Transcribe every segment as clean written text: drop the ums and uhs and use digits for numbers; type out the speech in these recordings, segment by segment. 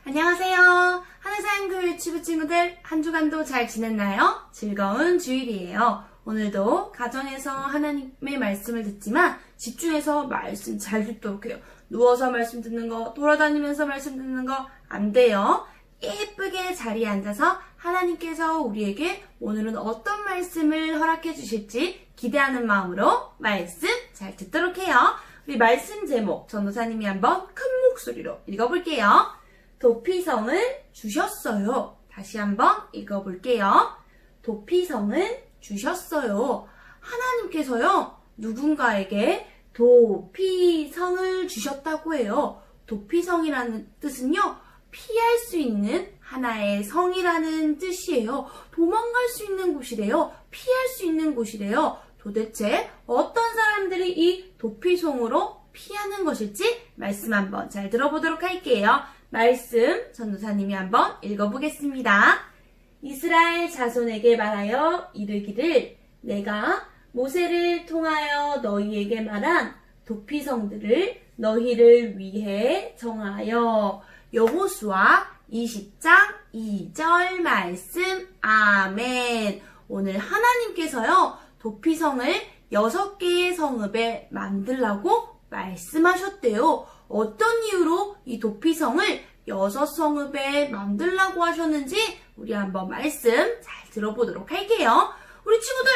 안녕하세요. 하늘사연교 유튜브 친구들, 한 주간도 잘 지냈나요? 즐거운 주일이에요. 오늘도 가정에서 하나님의 말씀을 듣지만 집중해서 말씀 잘 듣도록 해요. 누워서 말씀 듣는 거, 돌아다니면서 말씀 듣는 거 안 돼요. 예쁘게 자리에 앉아서 하나님께서 우리에게 오늘은 어떤 말씀을 허락해 주실지 기대하는 마음으로 말씀 잘 듣도록 해요. 우리 말씀 제목 전도사님이 한번 큰 목소리로 읽어볼게요. 도피성을 주셨어요. 다시 한번 읽어볼게요. 도피성을 주셨어요. 하나님께서요, 누군가에게 도피성을 주셨다고 해요. 도피성이라는 뜻은요, 피할 수 있는 하나의 성이라는 뜻이에요. 도망갈 수 있는 곳이래요. 피할 수 있는 곳이래요. 도대체 어떤 사람들이 이 도피성으로 피하는 것일지 말씀 한번 잘 들어보도록 할게요. 말씀 전도사님이 한번 읽어보겠습니다. 이스라엘 자손에게 말하여 이르기를 내가 모세를 통하여 너희에게 말한 도피성들을 너희를 위해 정하여. 여호수아 20장 2절 말씀. 아멘. 오늘 하나님께서요, 도피성을 6개의 성읍에 만들라고 말씀하셨대요. 어떤 이유로 이 도피성을 6성읍에 만들라고 하셨는지 우리 한번 말씀 잘 들어보도록 할게요. 우리 친구들,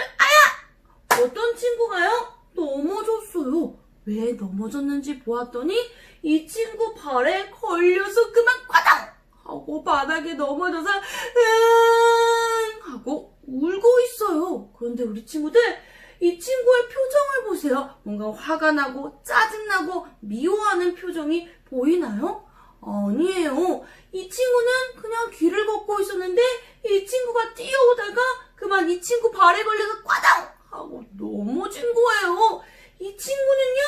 어떤 친구가요? 넘어졌어요. 왜 넘어졌는지 보았더니 이 친구 발에 걸려서 그만 꽈당 하고 바닥에 넘어져서 하고 울고 있어요. 그런데 우리 친구들, 이 친구의 표정을 보세요. 뭔가 화가 나고 짜증나고 미워하는 표정이 보이나요? 아니에요. 이 친구는 그냥 길을 걷고 있었는데 이 친구가 뛰어오다가 그만 이 친구 발에 걸려서 꽈당 하고 넘어진 거예요. 이 친구는요,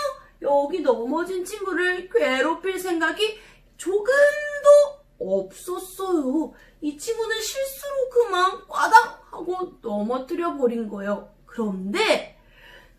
여기 넘어진 친구를 괴롭힐 생각이 조금도 없었어요. 이 친구는 실수로 그만 꽈당 하고 넘어뜨려 버린 거예요. 그런데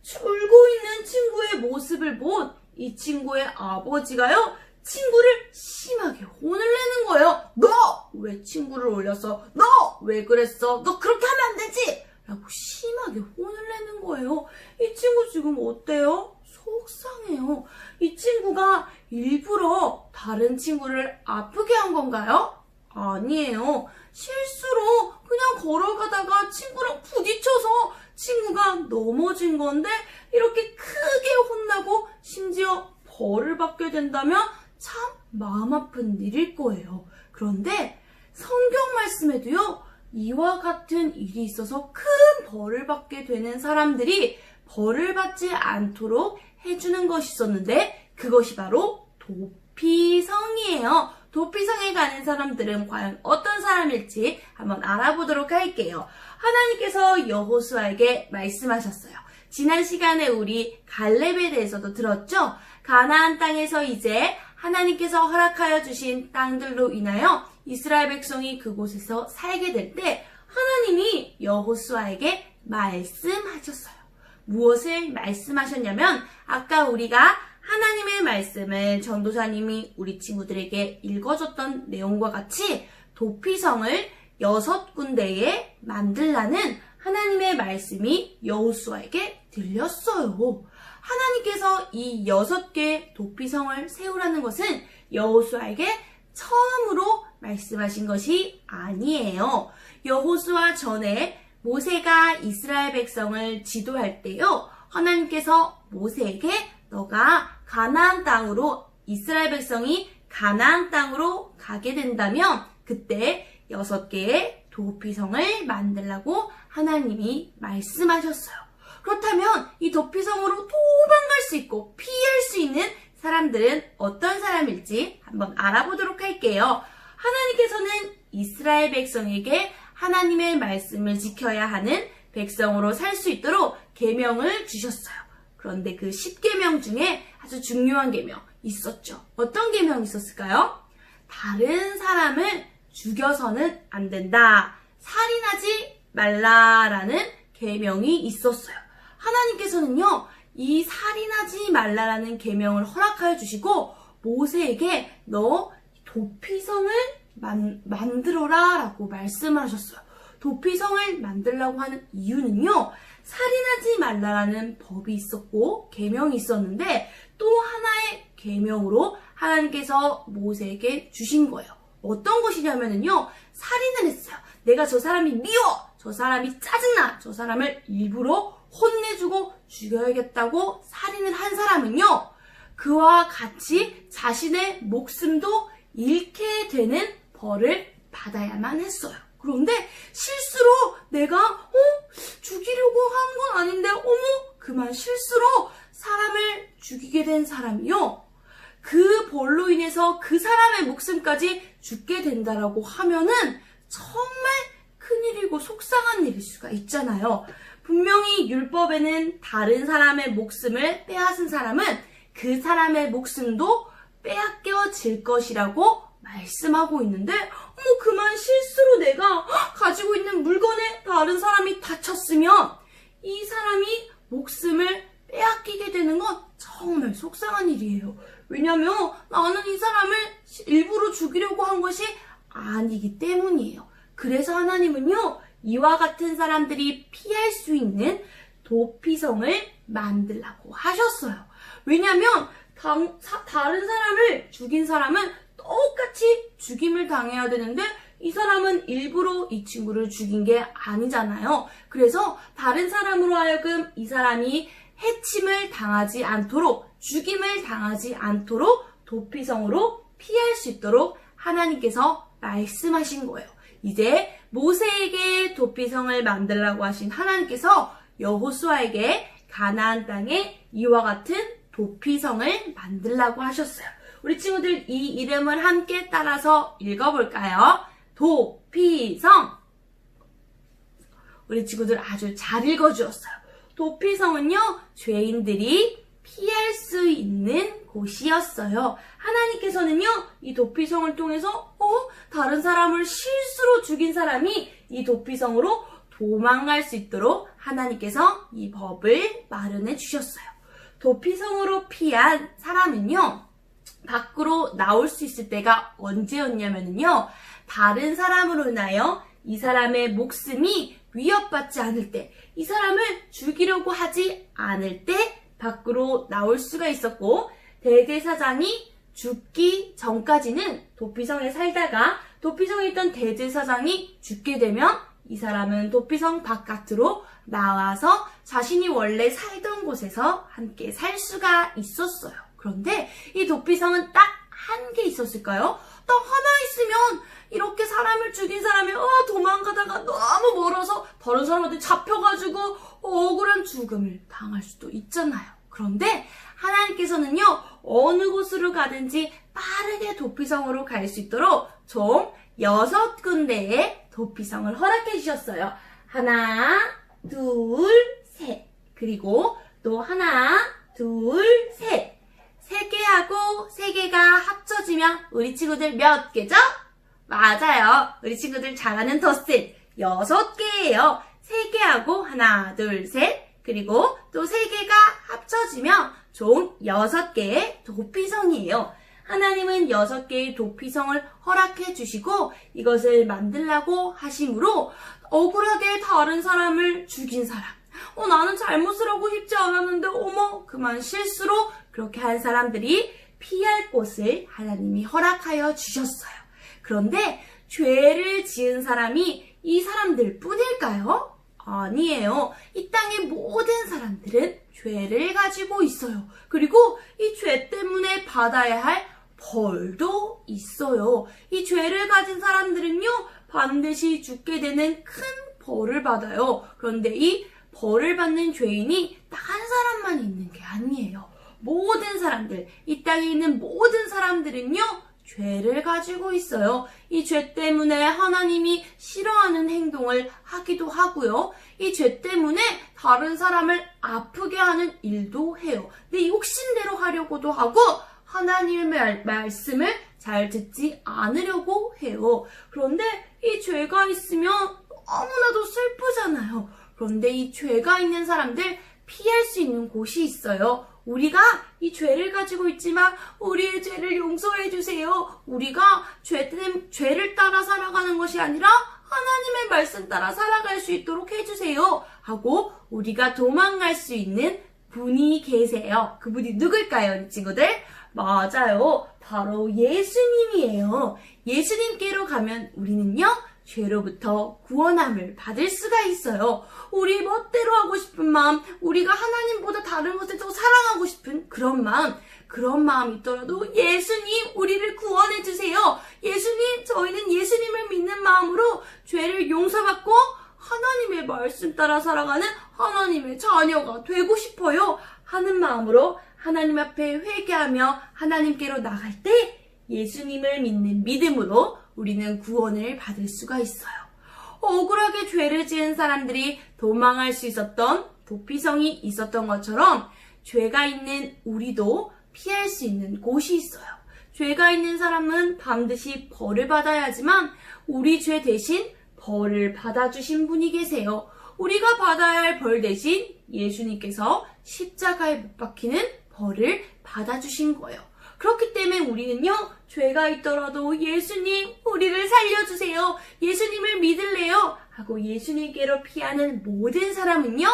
울고 있는 친구의 모습을 본 이 친구의 아버지가요, 친구를 심하게 혼을 내는 거예요. 너 왜 친구를 올렸어? 너 왜 그랬어? 너 그렇게 하면 안 되지! 라고 심하게 혼을 내는 거예요. 이 친구 지금 어때요? 속상해요. 이 친구가 일부러 다른 친구를 아프게 한 건가요? 아니에요. 실수로 그냥 걸어가다가 친구랑 부딪혀서 친구가 넘어진 건데 이렇게 크게 혼나고 심지어 벌을 받게 된다면 참 마음 아픈 일일 거예요. 그런데 성경 말씀에도요, 이와 같은 일이 있어서 큰 벌을 받게 되는 사람들이 벌을 받지 않도록 해주는 것이 있었는데 그것이 바로 도피성이에요. 도피성에 가는 사람들은 과연 어떤 사람일지 한번 알아보도록 할게요. 하나님께서 여호수아에게 말씀하셨어요. 지난 시간에 우리 갈렙에 대해서도 들었죠? 가나안 땅에서 이제 하나님께서 허락하여 주신 땅들로 인하여 이스라엘 백성이 그곳에서 살게 될 때 하나님이 여호수아에게 말씀하셨어요. 무엇을 말씀하셨냐면, 아까 우리가 하나님의 말씀을 전도사님이 우리 친구들에게 읽어줬던 내용과 같이 도피성을 6군데에 만들라는 하나님의 말씀이 여호수아에게 들렸어요. 하나님께서 이 6개의 도피성을 세우라는 것은 여호수아에게 처음으로 말씀하신 것이 아니에요. 여호수아 전에 모세가 이스라엘 백성을 지도할 때요, 하나님께서 모세에게 너가 가나안 땅으로, 이스라엘 백성이 가나안 땅으로 가게 된다면 그때 6개의 도피성을 만들라고 하나님이 말씀하셨어요. 그렇다면 이 도피성으로 도망갈 수 있고 피할 수 있는 사람들은 어떤 사람일지 한번 알아보도록 할게요. 하나님께서는 이스라엘 백성에게 하나님의 말씀을 지켜야 하는 백성으로 살 수 있도록 계명을 주셨어요. 그런데 그 10계명 중에 아주 중요한 계명 있었죠. 어떤 계명이 있었을까요? 다른 사람을 죽여서는 안 된다. 살인하지 말라라는 계명이 있었어요. 하나님께서는요, 이 살인하지 말라라는 계명을 허락하여 주시고 모세에게 너 도피성을 만들어라 라고 말씀을 하셨어요. 도피성을 만들라고 하는 이유는요, 살인하지 말라라는 법이 있었고 계명이 있었는데 또 하나의 계명으로 하나님께서 모세에게 주신 거예요. 어떤 것이냐면요, 살인을 했어요. 내가 저 사람이 미워, 저 사람이 짜증나, 저 사람을 일부러 혼내주고 죽여야겠다고 살인을 한 사람은요, 그와 같이 자신의 목숨도 잃게 되는 벌을 받아야만 했어요. 그런데 실수로 내가 죽이려고 한 건 아닌데 그만 실수로 사람을 죽이게 된 사람이요, 그 벌로 인해서 그 사람의 목숨까지 죽게 된다라고 하면은 정말 큰일이고 속상한 일일 수가 있잖아요. 분명히 율법에는 다른 사람의 목숨을 빼앗은 사람은 그 사람의 목숨도 빼앗겨질 것이라고 말씀하고 있는데 그만 실수로 내가 가지고 있는 물건에 다른 사람이 다쳤으면 이 사람이 목숨을 빼앗기게 되는 건 정말 속상한 일이에요. 왜냐면 나는 이 사람을 일부러 죽이려고 한 것이 아니기 때문이에요. 그래서 하나님은요, 이와 같은 사람들이 피할 수 있는 도피성을 만들라고 하셨어요. 왜냐면 다른 사람을 죽인 사람은 똑같이 죽임을 당해야 되는데 이 사람은 일부러 이 친구를 죽인 게 아니잖아요. 그래서 다른 사람으로 하여금 이 사람이 해침을 당하지 않도록, 죽임을 당하지 않도록 도피성으로 피할 수 있도록 하나님께서 말씀하신 거예요. 이제 모세에게 도피성을 만들라고 하신 하나님께서 여호수아에게 가나안 땅에 이와 같은 도피성을 만들라고 하셨어요. 우리 친구들 이 이름을 함께 따라서 읽어볼까요? 도피성. 우리 친구들 아주 잘 읽어주었어요. 도피성은요, 죄인들이 피할 수 있는 곳이었어요. 하나님께서는요, 이 도피성을 통해서 다른 사람을 실수로 죽인 사람이 이 도피성으로 도망갈 수 있도록 하나님께서 이 법을 마련해 주셨어요. 도피성으로 피한 사람은요, 밖으로 나올 수 있을 때가 언제였냐면요, 다른 사람으로 인하여 이 사람의 목숨이 위협받지 않을 때, 이 사람을 죽이려고 하지 않을 때 밖으로 나올 수가 있었고, 대제사장이 죽기 전까지는 도피성에 살다가 도피성에 있던 대제사장이 죽게 되면 이 사람은 도피성 바깥으로 나와서 자신이 원래 살던 곳에서 함께 살 수가 있었어요. 그런데 이 도피성은 딱 한 개 있었을까요? 딱 하나 있으면 이렇게 사람을 죽인 사람이 도망가다가 너무 멀어서 다른 사람한테 잡혀가지고 억울한 죽음을 당할 수도 있잖아요. 그런데 하나님께서는요, 어느 곳으로 가든지 빠르게 도피성으로 갈 수 있도록 총 6군데의 도피성을 허락해 주셨어요. 하나, 둘, 셋. 그리고 또 하나, 둘, 셋. 3개하고 3개가 합쳐지면 우리 친구들 몇 개죠? 맞아요. 우리 친구들 잘 아는 덧셈 6개예요. 3개하고 하나, 둘, 셋. 그리고 또 3개가 합쳐지면 총 6개의 도피성이에요. 하나님은 6개의 도피성을 허락해 주시고 이것을 만들라고 하심으로 억울하게 다른 사람을 죽인 사람, 나는 잘못을 하고 싶지 않았는데 그만 실수로 그렇게 한 사람들이 피할 곳을 하나님이 허락하여 주셨어요. 그런데 죄를 지은 사람이 이 사람들 뿐일까요? 아니에요. 이 땅의 모든 사람들은 죄를 가지고 있어요. 그리고 이 죄 때문에 받아야 할 벌도 있어요. 이 죄를 가진 사람들은요, 반드시 죽게 되는 큰 벌을 받아요. 그런데 이 벌을 받는 죄인이 딱 한 사람만 있는 게 아니에요. 모든 사람들, 이 땅에 있는 모든 사람들은요, 죄를 가지고 있어요. 이 죄 때문에 하나님이 싫어하는 행동을 하기도 하고요. 이 죄 때문에 다른 사람을 아프게 하는 일도 해요. 내 욕심대로 하려고도 하고 하나님의 말씀을 잘 듣지 않으려고 해요. 그런데 이 죄가 있으면 너무나도 슬프잖아요. 그런데 이 죄가 있는 사람들 피할 수 있는 곳이 있어요. 우리가 이 죄를 가지고 있지만 우리의 죄를 용서해 주세요. 우리가 죄를 따라 살아가는 것이 아니라 하나님의 말씀 따라 살아갈 수 있도록 해주세요. 하고 우리가 도망갈 수 있는 분이 계세요. 그분이 누굴까요, 우리 친구들? 맞아요. 바로 예수님이에요. 예수님께로 가면 우리는요, 죄로부터 구원함을 받을 수가 있어요. 우리 멋대로 하고 싶은 마음, 우리가 하나님보다 다른 것을 더 사랑하고 싶은 그런 마음 있더라도 예수님, 우리를 구원해 주세요. 예수님, 저희는 예수님을 믿는 마음으로 죄를 용서받고 하나님의 말씀 따라 살아가는 하나님의 자녀가 되고 싶어요. 하는 마음으로 하나님 앞에 회개하며 하나님께로 나갈 때 예수님을 믿는 믿음으로 우리는 구원을 받을 수가 있어요. 억울하게 죄를 지은 사람들이 도망할 수 있었던 도피성이 있었던 것처럼 죄가 있는 우리도 피할 수 있는 곳이 있어요. 죄가 있는 사람은 반드시 벌을 받아야 하지만 우리 죄 대신 벌을 받아주신 분이 계세요. 우리가 받아야 할 벌 대신 예수님께서 십자가에 못 박히는 벌을 받아주신 거예요. 그렇기 때문에 우리는요, 죄가 있더라도 예수님, 우리를 살려주세요. 예수님을 믿을래요. 하고 예수님께로 피하는 모든 사람은요,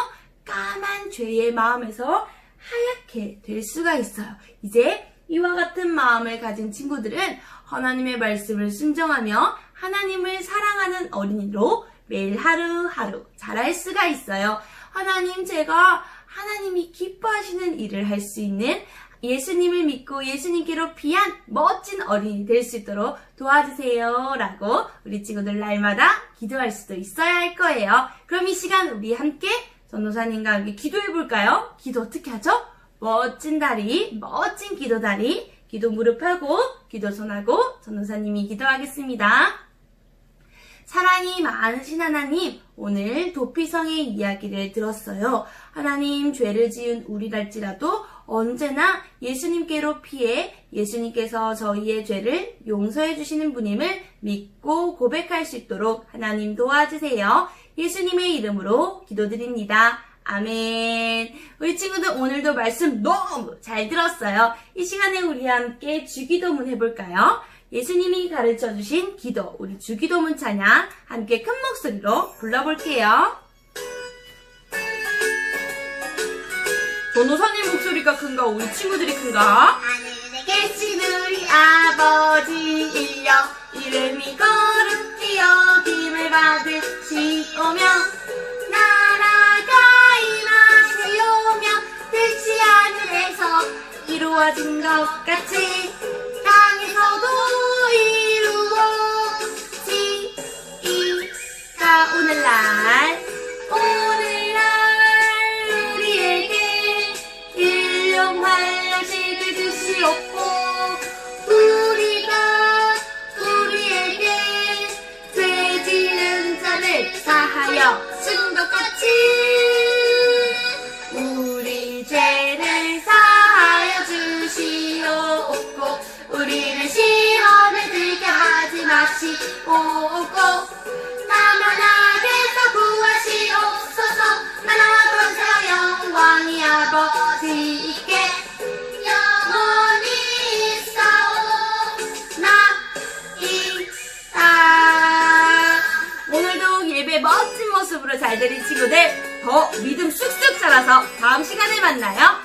까만 죄의 마음에서 하얗게 될 수가 있어요. 이제 이와 같은 마음을 가진 친구들은 하나님의 말씀을 순종하며 하나님을 사랑하는 어린이로 매일 하루하루 자랄 수가 있어요. 하나님, 제가 하나님이 기뻐하시는 일을 할 수 있는 예수님을 믿고 예수님께로 피한 멋진 어린이 될 수 있도록 도와주세요. 라고 우리 친구들 날마다 기도할 수도 있어야 할 거예요. 그럼 이 시간 우리 함께 전도사님과 함께 기도해 볼까요? 기도 어떻게 하죠? 멋진 다리, 멋진 기도 다리, 기도 무릎하고 기도 손하고 전도사님이 기도하겠습니다. 사랑이 많으신 하나님, 오늘 도피성의 이야기를 들었어요. 하나님, 죄를 지은 우리랄지라도 언제나 예수님께로 피해 예수님께서 저희의 죄를 용서해 주시는 분임을 믿고 고백할 수 있도록 하나님 도와주세요. 예수님의 이름으로 기도드립니다. 아멘. 우리 친구들 오늘도 말씀 너무 잘 들었어요. 이 시간에 우리 함께 주기도문 해볼까요? 예수님이 가르쳐주신 기도, 우리 주기도문 찬양 함께 큰 목소리로 불러볼게요. 전도사님 목소리가 큰가? 우리 친구들이 큰가? 하늘에 계신 우리 아버지이여, 이름이 거룩히 여김을 받으시오며 나라가 임하시오며 뜻이 하늘에서 이루어진 것 같이 땅에서도 이루어지이다. 오늘날 우리에게 일용할 양식을 주시옵고 우리에게 죄 지은 자를 사하여 준 것 같이 우리 죄를 사하여 주시옵고 우리를 시험에 들게 하지 마시옵고 나만하게서 구하시옵소서. 나라와 권세와 영광이 아버지께 영원히 있사옵나이다. 오늘도 예배 멋진 모습으로 잘 드린 친구들 더 믿음 쑥쑥 자라서 다음 시간에 만나요.